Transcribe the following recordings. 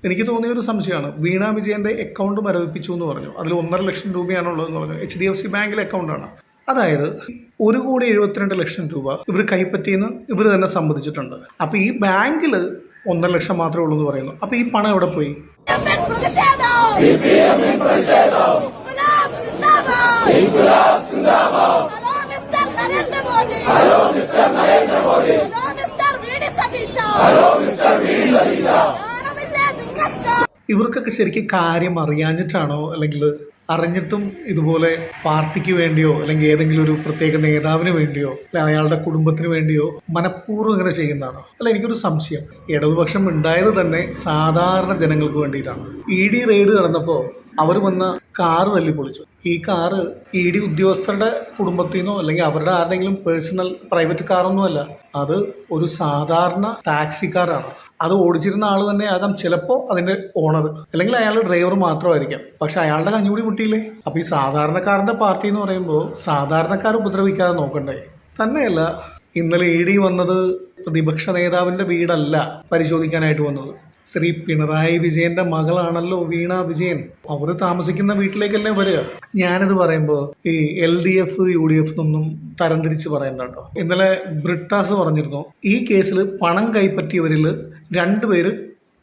എനിക്ക് തോന്നിയ ഒരു സംശയമാണ്. വീണ വിജയന്റെ അക്കൗണ്ട് മരവിപ്പിച്ചു എന്ന് പറഞ്ഞു. അതിൽ 1.5 ലക്ഷം രൂപയാണുള്ളതെന്ന് പറഞ്ഞു. HDFC ബാങ്കിലെ അക്കൗണ്ടാണ്. അതായത് 1,72,00,000 രൂപ ഇവർ കൈപ്പറ്റിയെന്ന് ഇവർ തന്നെ സമ്മതിച്ചിട്ടുണ്ട്. അപ്പൊ ഈ ബാങ്കിൽ 1.5 ലക്ഷം മാത്രമേ ഉള്ളൂ എന്ന് പറയുന്നു. അപ്പൊ ഈ പണം എവിടെ പോയി? ഇവർക്കൊക്കെ ശരിക്കും കാര്യം അറിയാഞ്ഞിട്ടാണോ, അല്ലെങ്കിൽ അറിഞ്ഞിട്ടും ഇതുപോലെ പാർട്ടിക്ക് വേണ്ടിയോ അല്ലെങ്കിൽ ഏതെങ്കിലും ഒരു പ്രത്യേക നേതാവിന് വേണ്ടിയോ അല്ലെ അയാളുടെ കുടുംബത്തിന് വേണ്ടിയോ മനഃപൂർവ്വം ഇങ്ങനെ ചെയ്യുന്നതാണോ? അല്ല, എനിക്കൊരു സംശയം. ഇടതുപക്ഷം ഉണ്ടായത് തന്നെ സാധാരണ ജനങ്ങൾക്ക് വേണ്ടിയിട്ടാണ്. ED റെയ്ഡ് നടന്നപ്പോൾ അവർ വന്ന കാറ് തല്ലിപ്പൊളിച്ചു. ഈ കാറ് ED ഉദ്യോഗസ്ഥരുടെ കുടുംബത്തിൽ നിന്നോ അല്ലെങ്കിൽ അവരുടെ ആരുടെങ്കിലും പേഴ്സണൽ പ്രൈവറ്റ് കാറൊന്നുമല്ല. അത് ഒരു സാധാരണ ടാക്സി കാറാണ്. അത് ഓടിച്ചിരുന്ന ആൾ തന്നെ ആകാം ചിലപ്പോൾ അതിന്റെ ഓണർ, അല്ലെങ്കിൽ അയാളുടെ ഡ്രൈവർ മാത്രമായിരിക്കാം. പക്ഷെ അയാളുടെ കഞ്ഞുകൂടി മുട്ടിയില്ലേ? അപ്പൊ ഈ സാധാരണക്കാരന്റെ പാർട്ടി എന്ന് പറയുമ്പോൾ സാധാരണക്കാർ ഉപദ്രവിക്കാതെ നോക്കണ്ടേ? തന്നെയല്ല, ഇന്നലെ ED വന്നത് പ്രതിപക്ഷ നേതാവിന്റെ വീടല്ല പരിശോധിക്കാനായിട്ട് വന്നത്. ശ്രീ പിണറായി വിജയന്റെ മകളാണല്ലോ വീണ വിജയൻ. അവർ താമസിക്കുന്ന വീട്ടിലേക്കല്ലേ വരിക. ഞാനിത് പറയുമ്പോൾ ഈ LDF UDF എന്നൊന്നും തരംതിരിച്ച് പറയണ്ട കേട്ടോ. ഇന്നലെ ബ്രിട്ടാസ് പറഞ്ഞിരുന്നു, ഈ കേസിൽ പണം കൈപ്പറ്റിയവരിൽ 2 പേര്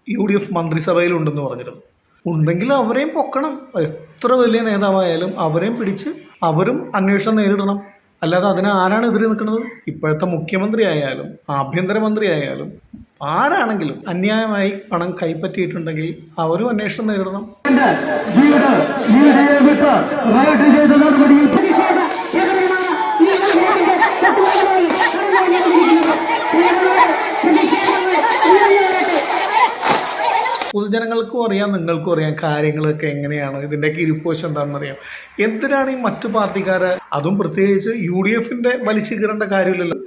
UDF മന്ത്രിസഭയിലുണ്ടെന്ന് പറഞ്ഞിരുന്നു. ഉണ്ടെങ്കിൽ അവരെയും പൊക്കണം. എത്ര വലിയ നേതാവായാലും അവരെയും പിടിച്ച് അവരും അന്വേഷണം നേരിടണം. അല്ലാതെ അതിന് ആരാണ് എതിരെ നിൽക്കുന്നത്? ഇപ്പോഴത്തെ മുഖ്യമന്ത്രി ആയാലും ആഭ്യന്തരമന്ത്രി ആയാലും ആരാണെങ്കിലും അന്യായമായി പണം കൈപ്പറ്റിയിട്ടുണ്ടെങ്കിൽ അവരും അന്വേഷണം നേരിടണം. പൊതുജനങ്ങൾക്കും അറിയാം, നിങ്ങൾക്കും അറിയാം കാര്യങ്ങളൊക്കെ എങ്ങനെയാണ്, ഇതിൻ്റെയൊക്കെ ഇരിപ്പോശം എന്താണെന്ന് അറിയാം. എന്തിനാണ് ഈ മറ്റു പാർട്ടിക്കാരെ, അതും പ്രത്യേകിച്ച് UDFന്റെ വലിച്ചു കീറേണ്ട കാര്യമില്ലല്ലോ.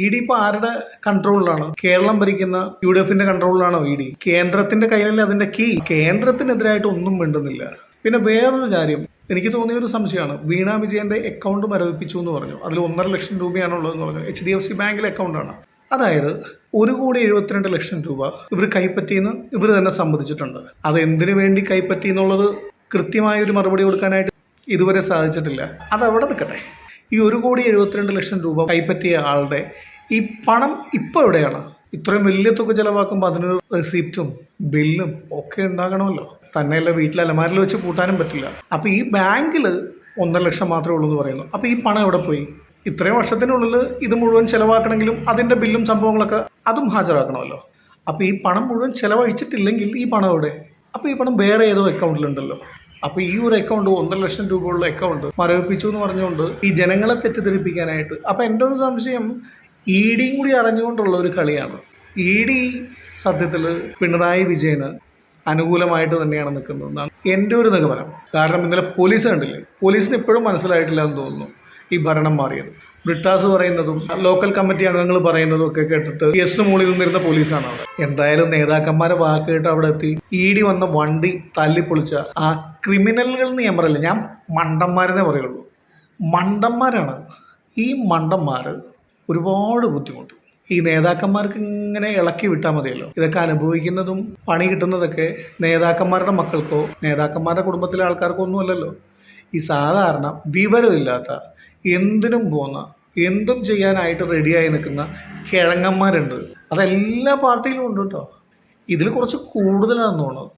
ED ഇപ്പോൾ ആരുടെ കൺട്രോളിലാണ്? കേരളം ഭരിക്കുന്ന UDFന്റെ കൺട്രോളിലാണോ ED? കേന്ദ്രത്തിന്റെ കയ്യിലല്ലേ അതിന്റെ കീ. കേന്ദ്രത്തിനെതിരായിട്ട് ഒന്നും മിണ്ടുന്നില്ല. പിന്നെ വേറൊരു കാര്യം, എനിക്ക് തോന്നിയ ഒരു സംശയമാണ്. വീണ വിജയന്റെ അക്കൗണ്ട് മരവിപ്പിച്ചു എന്ന് പറഞ്ഞു. അതിൽ 1.5 ലക്ഷം രൂപയാണുള്ളതെന്ന് പറഞ്ഞു. HDFC ബാങ്കിലെ അക്കൗണ്ടാണ്. അതായത് 1,72,00,000 രൂപ ഇവർ കൈപ്പറ്റിയെന്ന് ഇവർ തന്നെ സമ്മതിച്ചിട്ടുണ്ട്. അത് എന്തിനു വേണ്ടി കൈപ്പറ്റി എന്നുള്ളത് കൃത്യമായൊരു മറുപടി കൊടുക്കാനായിട്ട് ഇതുവരെ സാധിച്ചിട്ടില്ല. അതവിടെ നിൽക്കട്ടെ. ഈ 1,72,00,000 രൂപ കൈപ്പറ്റിയ ആളുടെ ഈ പണം ഇപ്പോൾ എവിടെയാണ്? ഇത്രയും വലിയ തുക ചെലവാക്കുമ്പോൾ അതിനൊരു റെസിപ്റ്റും ബില്ലും ഒക്കെ ഉണ്ടാകണമല്ലോ. തന്നെയല്ല, വീട്ടിൽ അലമാരിൽ വെച്ച് കൂട്ടാനും പറ്റില്ല. അപ്പൊ ഈ ബാങ്കിൽ 1.5 ലക്ഷം മാത്രമേ ഉള്ളൂ എന്ന് പറയുന്നു. അപ്പൊ ഈ പണം എവിടെ പോയി? ഇത്രയും വർഷത്തിനുള്ളിൽ ഇത് മുഴുവൻ ചെലവാക്കണമെങ്കിലും അതിന്റെ ബില്ലും സംഭവങ്ങളൊക്കെ അതും ഹാജരാക്കണമല്ലോ. അപ്പൊ ഈ പണം മുഴുവൻ ചെലവഴിച്ചിട്ടില്ലെങ്കിൽ ഈ പണം എവിടെ? അപ്പൊ ഈ പണം വേറെ ഏതോ അക്കൗണ്ടിലുണ്ടല്ലോ. അപ്പൊ ഈ ഒരു അക്കൗണ്ട് 1.5 ലക്ഷം രൂപയുള്ള അക്കൗണ്ട് മരവിപ്പിച്ചു എന്ന് പറഞ്ഞുകൊണ്ട് ഈ ജനങ്ങളെ തെറ്റിദ്ധരിപ്പിക്കാനായിട്ട്. അപ്പൊ എൻ്റെ ഒരു സംശയം, EDയും കൂടി അറിഞ്ഞുകൊണ്ടുള്ള ഒരു കളിയാണ്. ED സത്യത്തിൽ പിണറായി വിജയന് അനുകൂലമായിട്ട് തന്നെയാണ് നിൽക്കുന്നതെന്നാണ് എൻ്റെ ഒരു നിഗമനം. കാരണം ഇന്നലെ പോലീസ് കണ്ടില്ലേ, പോലീസിന് ഇപ്പോഴും മനസ്സിലായിട്ടില്ല എന്ന് തോന്നുന്നു ഈ ഭരണം മാറിയത്. ബ്രിട്ടാസ് പറയുന്നതും ലോക്കൽ കമ്മിറ്റി അംഗങ്ങൾ പറയുന്നതും ഒക്കെ കേട്ടിട്ട് മൂളിൽ നിന്നിരുന്ന പോലീസാണ് അവിടെ. എന്തായാലും നേതാക്കന്മാരെ വാക്ക് കേട്ട് അവിടെ എത്തി ED വന്ന വണ്ടി തല്ലിപ്പൊളിച്ച ആ ക്രിമിനലുകൾ എന്ന് ഞാൻ പറയില്ല, ഞാൻ മണ്ടന്മാരെന്നേ പറയുള്ളൂ. മണ്ടന്മാരാണ് ഈ മണ്ടന്മാർ. ഒരുപാട് ബുദ്ധിമുട്ട് ഈ നേതാക്കന്മാർക്ക് ഇങ്ങനെ ഇളക്കി വിട്ടാൽ മതിയല്ലോ. ഇതൊക്കെ അനുഭവിക്കുന്നതും പണി കിട്ടുന്നതൊക്കെ നേതാക്കന്മാരുടെ മക്കൾക്കോ നേതാക്കന്മാരുടെ കുടുംബത്തിലെ ആൾക്കാർക്കോ ഒന്നും അല്ലല്ലോ. ഈ സാധാരണ വിവരമില്ലാത്ത, എന്തിനും പോകുന്ന, എന്തും ചെയ്യാനായിട്ട് റെഡിയായി നിൽക്കുന്ന കിഴങ്ങന്മാരുണ്ട്. അതെല്ലാ പാർട്ടിയിലും ഉണ്ട് കേട്ടോ. ഇതിൽ കുറച്ച് കൂടുതലാണെന്ന് തോന്നുന്നു.